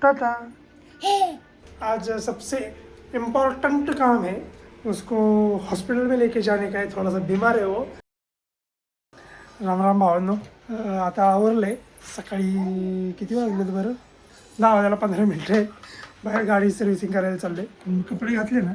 टाटा। आज सबसे इम्पोर्टेंट काम है, उसको हॉस्पिटल में लेके जाने का है। थोड़ा सा बीमार है वो। राम राम भावांनो, आता आवरलंय. सकाळी किती वाजलेत बरं? 10 वाजायला 15 मिनिटं आहे. बाहेर गाडी सर्व्हिसिंग करायला चालले. कपडे घातले ना,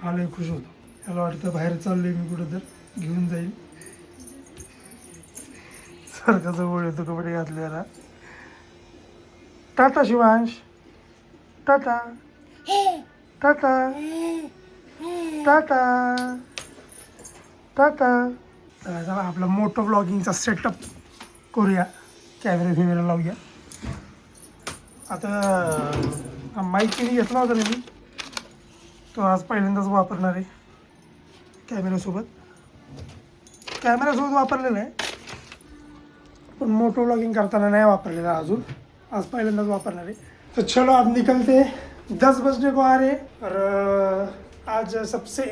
आलोय खुश होतो. त्याला वाटतं बाहेर चाललोय मी कुठं तर घेऊन जाईल. सारखा जवळ येतो कपडे घातलेला. टाटा शिवांश, टाटा टाटा टाटा टाटा. चला आपला मोटो व्लॉगिंगचा सेटअप करूया. कॅमेरा लावूया. आता माईकने घेतला होता ना मी, तो आज पहिल्यांदाच वापरणार आहे. कॅमेरासोबत वापरलेला आहे, पण मोटो व्लॉगिंग करताना नाही वापरलेला अजून. आज पहिल्यांदाच वापरणार आहे. तो चलो अब निकलते. 10 बजने को आ रहे और आज सबसे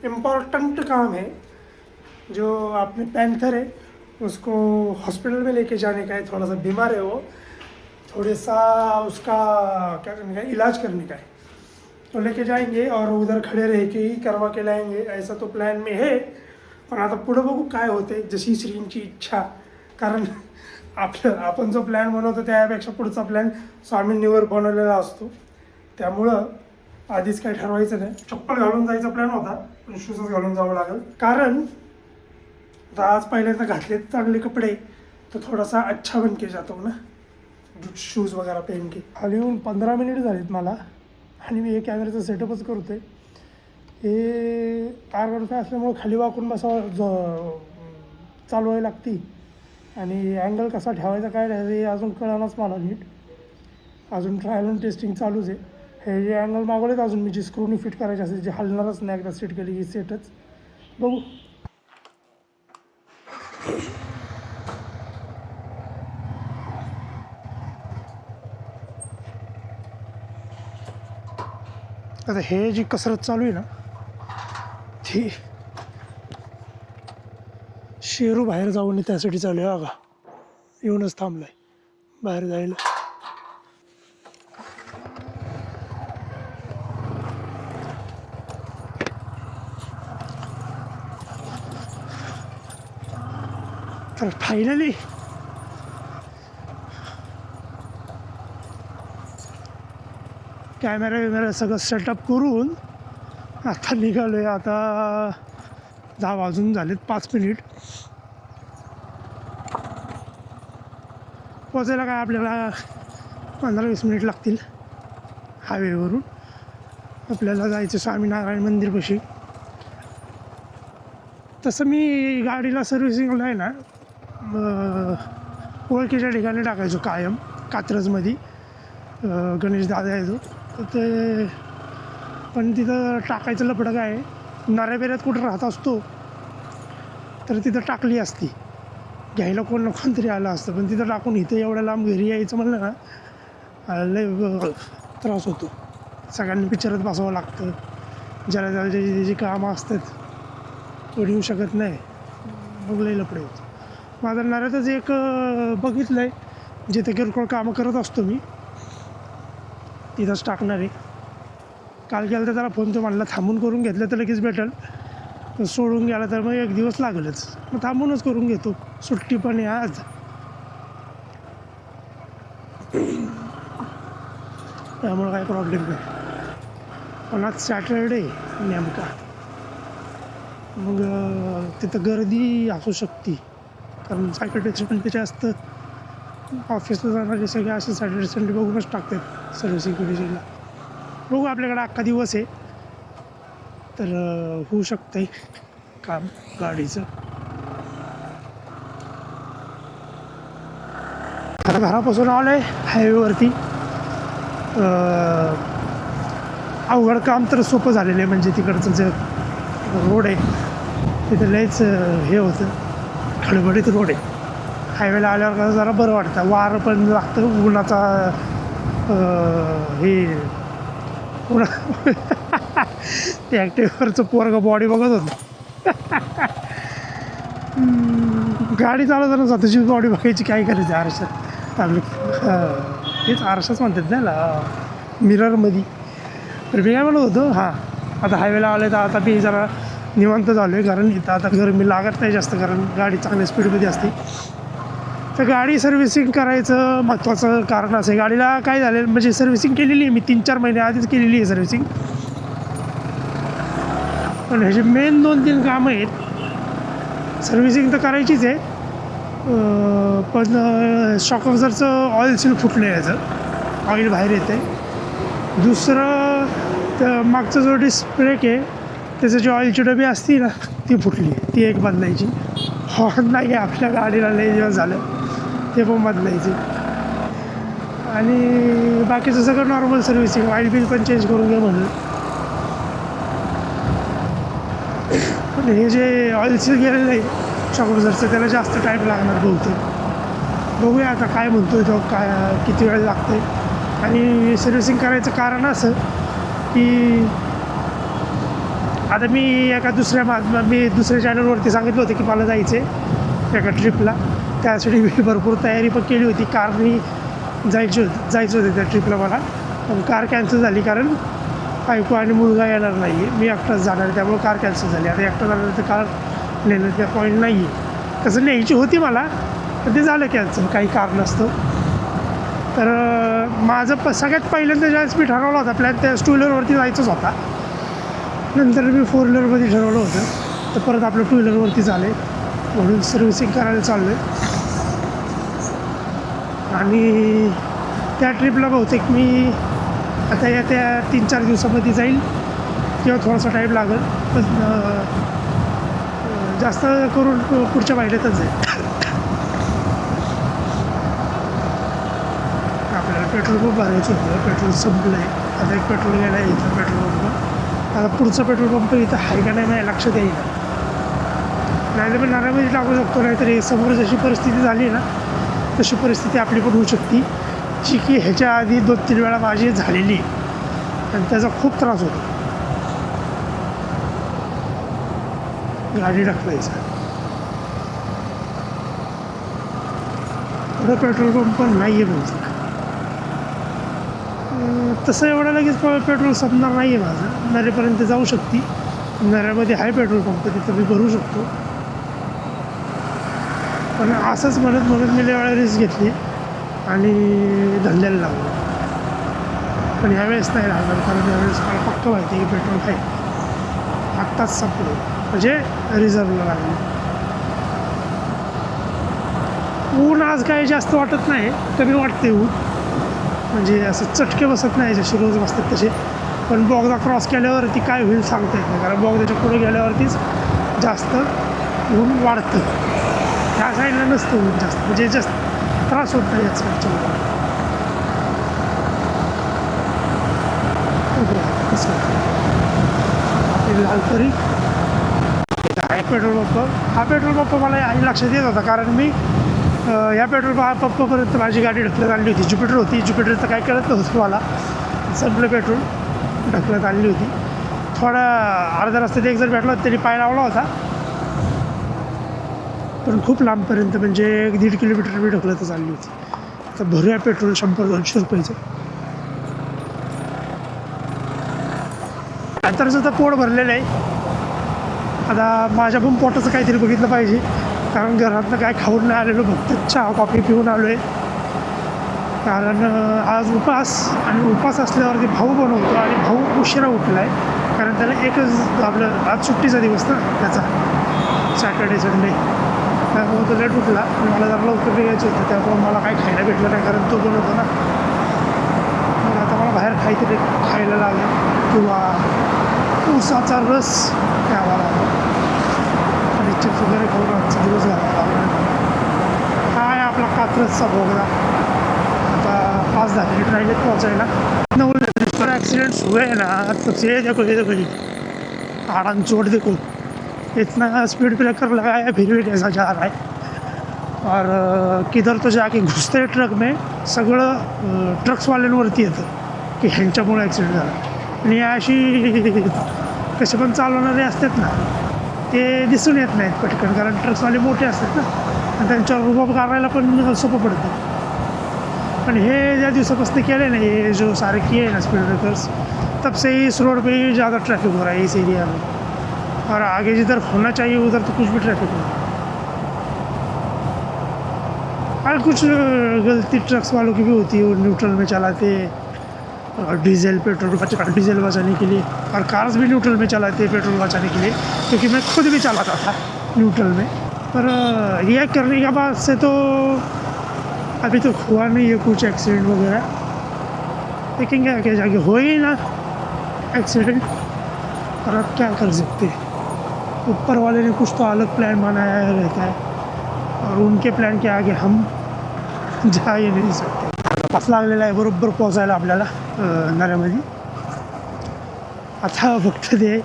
इम्पोर्टेंट काम है. जो अपने पैंथर है उसको हॉस्पिटल में लेके जाने का है. थोड़ा सा बीमार है वो, थोड़ा सा उसका क्या करने का है, इलाज करने का है. तो लेके जाएंगे और उधर खड़े रह के ही करवा के लाएंगे, ऐसा तो प्लॅन में है. पण आता पुढं बघू काय होते, जशी श्रींची इच्छा. कारण आपण जो प्लॅन बनवतो त्यापेक्षा पुढचा प्लॅन स्वामींनीवर बनवलेला असतो. त्यामुळं आधीच काही ठरवायचं नाही. चप्पल घालून जायचा प्लॅन होता, पण शूजच घालून जावं लागेल. कारण आज पहिल्यांदा घातले चांगले कपडे तो थोडासा अच्छा बन के जातो ना, शूज वगैरे पहन के. खाली येऊन 15 मिनिट झालीत मला, आणि मी हे कॅमेऱ्याचं सेटअपच करतो आहे. हे कारगडफे असल्यामुळे खाली वाकून चालवायला लागती, आणि अँगल कसा ठेवायचा काय ठेवायचं हे अजून कळणारच मला नीट. अजून ट्रायल अँड टेस्टिंग चालूच आहे. हे जे अँगल मागवलेत अजून मी, जी स्क्रूनी फिट करायचे असेल, जे हलणारच नाही एकदा सेट केली की सेटच. बघू. आता हे जी कसरत चालू आहे ना, ती शेरू बाहेर जाऊन त्यासाठी चालू आहे. बघा, येऊनच थांबलाय बाहेर जायला. तर फायनली कॅमेरा सगळं सेटअप करून आता निघालो आहे. आता 10 वाजून झालेत 5 मिनिट. पोचायला काय आपल्याला 15-20 मिनिट लागतील. हायवेवरून आपल्याला जायचं स्वामीनारायण मंदिरपाशी. तसं मी गाडीला सर्व्हिसिंगला आहे ना, ओळखीच्या ठिकाणी टाकायचो कायम. कात्रजमध्ये गणेश दादा यायचो तर ते, पण तिथं टाकायचं लफडं काय आहे, नऱ्याबेऱ्यात कुठं राहत असतो तर तिथं टाकली असती. घ्यायला कोण तरी आलं असतं, पण तिथं टाकून इथं एवढ्या लांब घरी यायचं म्हणलं ना, लय त्रास होतो. सगळ्यांनी पिक्चरात बसावं लागतं. ज्याला त्याची कामं असतात कोणी येऊ शकत नाही, मग लय लफडे होतं. माझं नऱ्यातच एक बघितलं आहे, जिथे किरकोळ कामं करत असतो मी, तिथंच टाकणार आहे. काल गेलं तर त्याला फोन तो म्हणला थांबून करून घेतलं तर लगेच भेटेल, सोडून गेला तर मग 1 दिवस लागेलच. मग थांबूनच करून घेतो, सुट्टी पण आहे आज. त्यामुळं काही प्रॉब्लेम नाही. पण आज सॅटरडे नेमका, मग तिथं गर्दी असू शकते. कारण सॅटरडे संडे जास्त ऑफिसला जाणारे सगळे असे सॅटरडे संडे बघूनच टाकतात सर्व्हिसिंग कंडिशनला. बघू, आपल्याकडे अख्खा दिवस आहे तर होऊ शकतं काम गाडीचं. आता घरापासून आलो आहे हायवेवरती. अवघड काम तर सोपं झालेलं आहे. म्हणजे तिकडचं जे रोड आहे तिथं लयच हे होतं, खडबडीत रोड आहे. हायवेला आल्यावर जरा बरं वाटतं, वारं पण लागतं. उन्हाचा हे ते ॲक्टिव्हवरचं पोरगं बॉडी बघत होतं. गाडी चालवताना स्वतःची बॉडी बघायची, काय करायचं आरशात आपलं. तेच आरशाच म्हणतात ना मिररमध्ये. तर मी काय म्हणत होतो, हां आता हायवेला आलं तर आता मी जरा निवांत झालो आहे, कारण इथं आता गरमी लागत नाही जास्त, कारण गाडी चांगल्या स्पीडमध्ये असते. तर गाडी सर्व्हिसिंग करायचं महत्त्वाचं कारण असं आहे, गाडीला काय झालं म्हणजे सर्व्हिसिंग केलेली आहे मी 3-4 महिने आधीच केलेली आहे सर्व्हिसिंग. पण ह्याचे मेन 2-3 कामं आहेत. सर्व्हिसिंग तर करायचीच आहे, पण शॉक ऑब्झर्वरचं ऑइल सील फुटलं आहे, याचं ऑइल बाहेर येतं आहे. दुसरं तर मागचा जो डिस्क ब्रेक आहे त्याचं जी ऑइलची डबी असती ना ती फुटली, ती एक बदलायची. हॉर्न नाही आहे आपल्या गाडीला, लई दिवस झालं, ते पण बदलायचे. आणि बाकीचं सगळं नॉर्मल सर्व्हिसिंग, ऑइल बिल पण चेंज करून घे म्हणलं. पण हे जे ऑइल सील गेलेलं आहे शॉक ऑब्झर्वरचं त्याला जास्त टाईम लागणार बहुतेक. बघूया आता काय म्हणतो तो, काय किती वेळ लागते. आणि सर्व्हिसिंग करायचं कारण असं की आता मी मी दुसऱ्या चॅनलवरती सांगितलं होतं की मला जायचं आहे एका ट्रिपला. त्यासाठी मी भरपूर तयारी पण केली होती, कारनी जायचं होतं त्या ट्रिपला मला. पण कार कॅन्सल झाली, कारण बायको आणि मुलगा येणार नाही आहे, मी एकटाच जाणार आहे, त्यामुळे कार कॅन्सल झाली. आता एकटा जाणार तर कार नेण्याचा पॉईंट नाही आहे. तसं न्यायची होती मला, पण ते झालं कॅन्सल काही कारण नसतं. तर माझं सगळ्यात पहिल्यांदा ज्यावेळेस मी ठरवला होता प्लॅन, त्या 2 व्हीलरवरती जायचंच होता. नंतर मी 4 व्हीलरमध्ये ठरवलं होतं, तर परत आपलं 2 व्हीलरवरती झालं, म्हणून सर्व्हिसिंग करायला चाललो आहे. आणि त्या ट्रिपला बहुतेक मी आता त्या 3-4 दिवसामध्ये जाईल किंवा थोडासा टाईम लागेल, पण जास्त करून पुढच्या महिन्यातच जाईल. आपल्याला पेट्रोल पंप भरायचं होतं, पेट्रोल संपलं आहे. आता एक पेट्रोल घ्यायला इथं पेट्रोल पंप, आता पुढचा पेट्रोल पंप इथं आहे का नाही माझ्या लक्षात येईल. नाही तर मी नारामध्ये टाकू शकतो, नाहीतर समोर जशी परिस्थिती झाली ना तशी परिस्थिती आपली पण होऊ शकते, जी की ह्याच्या आधी 2-3 वेळा माझी झालेली, आणि त्याचा खूप त्रास होतो गाडी ढकलायचा. पुढं पेट्रोल पंप पण नाही आहे बहुतेक. तसं एवढं लगेच पेट्रोल संपणार नाही आहे माझं, नरेपर्यंत जाऊ शकते. नऱ्यामध्ये आहे पेट्रोल पंप, तिथं मी भरू शकतो. पण असंच म्हणत मी लय वेळा रिस्क घेतली आणि धंद्याला लागलो. पण ह्यावेळेस नाही लागणार, कारण यावेळेस मला पक्क माहिती आहे की पेट्रोल आहे. आत्ताच संपलो म्हणजे रिझर्वला लागली. ऊन आज काही जास्त वाटत नाही, कमी वाटते ऊन, म्हणजे असं चटके बसत नाही जसे रोज बसतात तसे. पण बोगदा क्रॉस केल्यावरती काय होईल सांगता येत नाही, कारण बोगद्याच्या पुढे गेल्यावरतीच जास्त ऊन वाढतं. ह्या साईडला नसतं ऊन जास्त, म्हणजे जास्त त्रास होत नाही याच साईडच्या ऊन. कसं आपली लालपरी आहे पेट्रोल पंप. हा पेट्रोल पंप मला लक्षात येत होता, कारण मी या पेट्रोल पंपापर्यंत माझी गाडी ढकलत आणली होती. ज्युपिटर होती, ज्युपिटरचं काय कळत नव्हतं मला, संपलं पेट्रोल, ढकलत आणली होती. थोडा अर्ध्या रस्त्यात एक जर भेटला त्यांनी पाय लावला होता, पण खूप लांबपर्यंत म्हणजे 1-1.5 किलोमीटर मी ढकलतच आणली होती. तर भरूया पेट्रोल 100-200 रुपयाचं. नंतरचं तर पोट भरलेलं आहे. आता माझ्या पण पोटाचं काहीतरी बघितलं पाहिजे, कारण घरातनं काय खाऊन नाही आलेलो, फक्त चहा कॉफी पिऊन आलो आहे. कारण आज उपास, आणि उपास असल्यावरती भाऊ बनवतो, आणि भाऊ उशिरा उठला आहे, कारण त्याला एकच आपलं आज सुट्टीचा दिवस ना त्याचा, सॅटर्डे संडे, त्यामुळे तो लेट उठला. आणि मला जरा लवकर निघायचं होतं, त्यामुळे मला काही खायला भेटलं नाही, कारण तो बनवतो ना. मग आता मला बाहेर काहीतरी खायला लागेल, किंवा ऊसाचा रस घ्यावा लागेल, आणि चिप्स वगैरे खाऊन आजचा दिवस घालावा लागला. हा आहे आपला कात्रजचा बोगदा. आता 5-10 मिनिट राहिले पोहोचायला. पर एक्सीडेंट्स हुए हैं ना, तो ये देखो आड़न चोट देखो, इतना स्पीड ब्रेकर लगाया फिर भी कैसा जा रहा है. और किधर तो जाके घुसते ट्रक में, सगळं ट्रक्सवाल्यांवरती येतं की ह्यांच्यामुळे ॲक्सिडेंट झाला. आणि अशी कसे पण चालवणारे असतात ना, ते दिसून येत नाहीत पटकन, कारण ट्रक्सवाले मोठे असतात ना, आणि त्यांच्यावर रुबाब करायला पण सोपं पडतं. पण हे ज्या दिवसापासून केले ना, ये जो सारे किए हैं ना स्पीड ब्रेकर्स, तब से ही इस रोड पे ही ज़्यादा ट्रैफिक हो रहा है इस एरिया में, और आगे जिधर होना चाहिए उधर तो कुछ भी ट्रैफिक नहीं। और कुछ गलती ट्रक्स वालों की भी होती है, वो न्यूट्रल में चलाते डीजल डीजल बचाने के लिए, और कार्स भी न्यूट्रल में चलाते हैं पेट्रोल बचाने के लिए, क्योंकि मैं खुद भी चलाता था न्यूट्रल में। पर यह करने के बाद से तो अभी तो हुआ नहीं है कुछ एक्सीडेंट वगैरह, लेकिन क्या जाके हो ही ना एक्सीडेंट, और अब क्या कर सकते हैं। ऊपर वाले ने कुछ तो अलग प्लान बनाया रहता है, और उनके प्लॅन के आगे हम जा ही नाही सकते। पास लागलेला आहे बरोबर पोचायला आपल्याला नऱ्यामध्ये। आता फक्त ते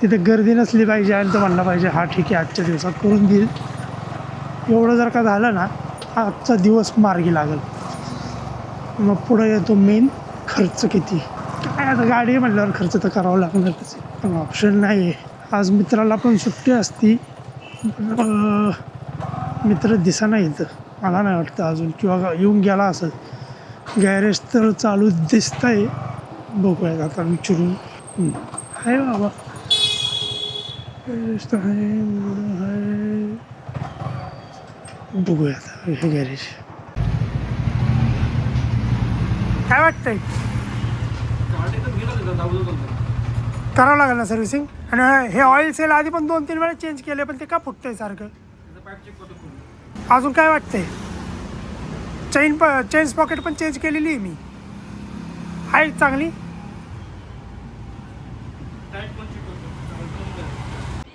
तिथं गर्दी नसली पाहिजे आणि तो म्हणला पाहिजे हा ठीक आहे आजच्या दिवसात करून देईल, एवढं जर का झालं ना आजचा दिवस मार्गी लागेल। मग पुढे येतो मेन खर्च किती, काय आता गाडी म्हटल्यावर खर्च तर करावा लागणारच, पण ऑप्शन नाही आहे। आज मित्राला पण सुट्टी असती, मित्र दिसेना इथं, मला नाही वाटतं अजून, किंवा येऊन गेला असेल। गॅरेज तर चालू दिसत आहे, बघूयात आता विचारून। आहे बाबा गॅरेज तर आहे, बघूयात हे गॅरेज। काय वाटतंय करावं लागेल ना सर्व्हिसिंग, आणि हे ऑइल सेल आधी पण 2-3 वेळा चेंज केले, पण ते का फुटतंय सारखं? अजून काय वाटतंय? चेन पॉकेट पण चेंज केलेली आहे मी, आहे चांगली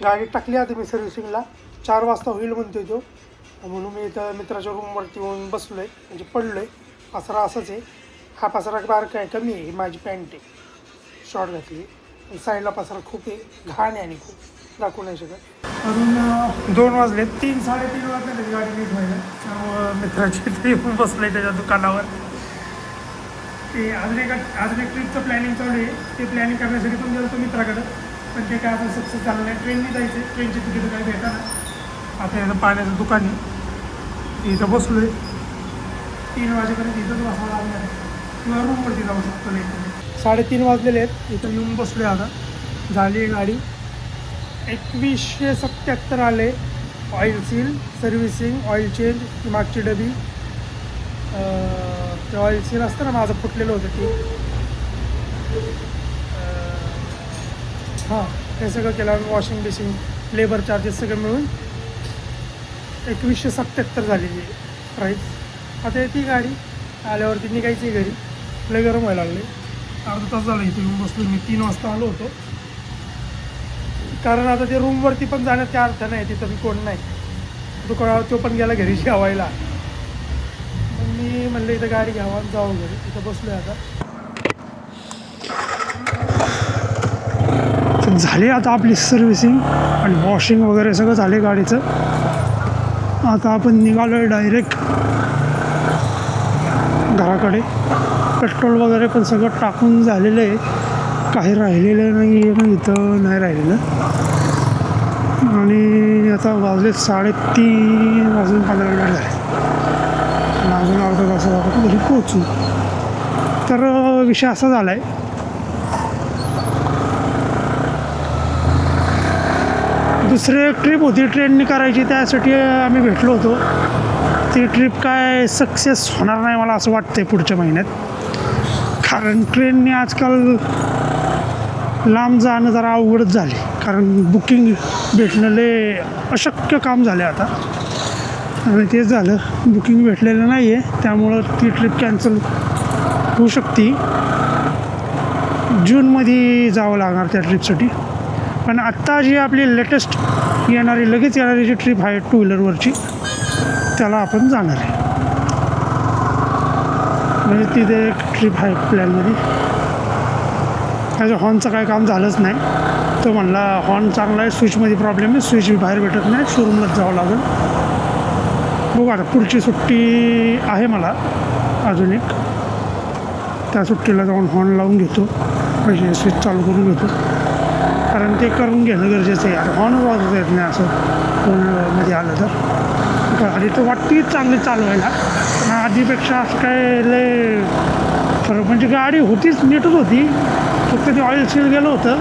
गाडी टाकली आता मी सर्व्हिसिंगला। 4 वाजता होईल म्हणतोय तो, म्हणून मी इथं मित्राच्या रूमवरती येऊन बसलो आहे, म्हणजे पडलो आहे। पसरा असंच आहे, हा पसरा बारका आहे, कमी आहे, माझी पॅन्ट आहे शॉर्ट घातली, साईडला पसरा खूप आहे, घाण आहे आणि खूप दाखवू नाही शकत। अजून 2 वाजले, 3-3:30 वाजले गाडी नीट व्हायला, त्यामुळं मित्राची इथे येऊन बसलं आहे त्याच्या दुकानावर। ते अजून एक ट्रिपचं प्लॅनिंग चालू आहे, ते प्लॅनिंग करण्यासाठी पण गेलो तो मित्राकडं, पण ते काय अजून सक्सेस झालं नाही। ट्रेनने जायचं आहे, ट्रेनची तिकीट काही भेटा ना। आता इथं पाण्याचं दुकान आहे, इथं बसलो आहे, 3 वाजेपर्यंत इथंच बसावं लागणार आहे, किंवा रूमवरती जाऊ शकतो नाही। 3:30 वाजलेले आहेत, इथं येऊन बसलो आहे आता। झाली आहे गाडी, 2177 आले। Oil seal, servicing, oil change, मागची डबी, ते ऑइल सील असतं ना माझं फुटलेलं होतं ते, हां हे सगळं केलं, वॉशिंग बेसिंग, लेबर चार्जेस सगळं मिळून 2177 झालेली प्राईस। आता येते गाडी, आल्यावरती निघायची घरी, लय गरम व्हायला लागले। अर्धा तास झाला इथे येऊन बसलो मी, 3 वाजता आलो होतो, कारण आता ते रूमवरती पण जाण्यात काय अर्थ नाही, तिथं मी कोण नाही, दुकानावर तो पण गेला घरी जेवायला। मग मी म्हणलं इथं गाडी घ्यावा जावं घरी, इथं बसलो आहे आता। झाली आता आपली सर्व्हिसिंग आणि वॉशिंग वगैरे सगळं झाले गाडीचं। आता आपण निघालो आहे डायरेक्ट घराकडे। पेट्रोल वगैरे पण सगळं टाकून झालेलं आहे, काही राहिलेलं नाही आहे ना, इथं नाही राहिलेलं। आणि आता वाजले 3:30 वाजून 15 मिनिट झाले, अजून अर्धा तासात घरी पोहोचू। तर विषय असा झाला आहे, दुसरी एक ट्रिप होती ट्रेनने करायची, त्यासाठी आम्ही भेटलो होतो। ती ट्रिप काय सक्सेस होणार नाही मला असं वाटतं आहे पुढच्या महिन्यात, कारण ट्रेनने आजकाल लांब जाणं जरा अवघडच झाले, कारण बुकिंग भेटणं लय अशक्य काम झालं आता, आणि तेच झालं बुकिंग भेटलेलं नाही आहे, त्यामुळं ती ट्रिप कॅन्सल होऊ शकते। जूनमध्ये जावं लागणार त्या ट्रिपसाठी। पण आत्ता जी आपली लेटेस्ट लगेच येणारी जी ट्रिप आहे 2 व्हीलरवरची, त्याला आपण जाणार आहे, म्हणजे तिथे एक ट्रिप आहे प्लॅनमध्ये। त्याच्या हॉर्नचं काही काम झालंच नाही, तो म्हणला हॉर्न चांगला आहे, स्विचमध्ये प्रॉब्लेम आहे, स्विच बाहेर भेटत नाही, शोरूमलाच जावं लागेल। बघू आता पुढची सुट्टी आहे मला अजून एक, त्या सुट्टीला जाऊन हॉर्न लावून घेतो, म्हणजे स्विच चालू करून घेतो, कारण ते करून घेणं गरजेचं आहे। आता हॉर्न वाजवता येत नाही असं फोनमध्ये आलं तर, गाडी तर वाटते चांगली चालवायला, पण आधीपेक्षा असं काय लय फरक म्हणजे गाडी होतीच नीटच होती, फक्त ते ऑइल सील गेलं होतं.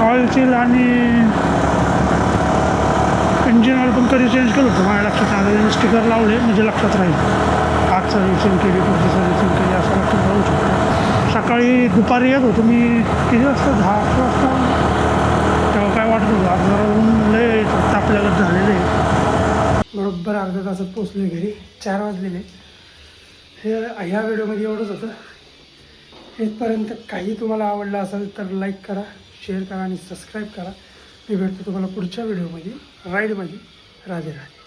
ऑइल सील आणि इंजिन ऑइल पण कधी चेंज केलं होतं माझ्या लक्षात आलं. स्टिकर लावले म्हणजे लक्षात राहील, आज सर्व्हिसिंग केली, पुढची सर्व्हिसिंग केली असं लक्षात राहू शकतो. सकाळी दुपारी येत होतो मी किती वाजता, 10 वाजता, तेव्हा काय वाटत होतं. आज जरा ऊन लय तापल्यागत झालेलं आहे. बरोबर अर्ध्या तासात पोचले घरी, 4 वाजलेले. ह्या व्हिडिओमध्ये एवढंच होतं. इथपर्यंत काही तुम्हाला आवडलं असेल तर लाईक करा, शेअर करा आणि सबस्क्राईब करा. मी भेटतो तुम्हाला पुढच्या व्हिडिओमध्ये, राईडमध्ये. राधे राधे.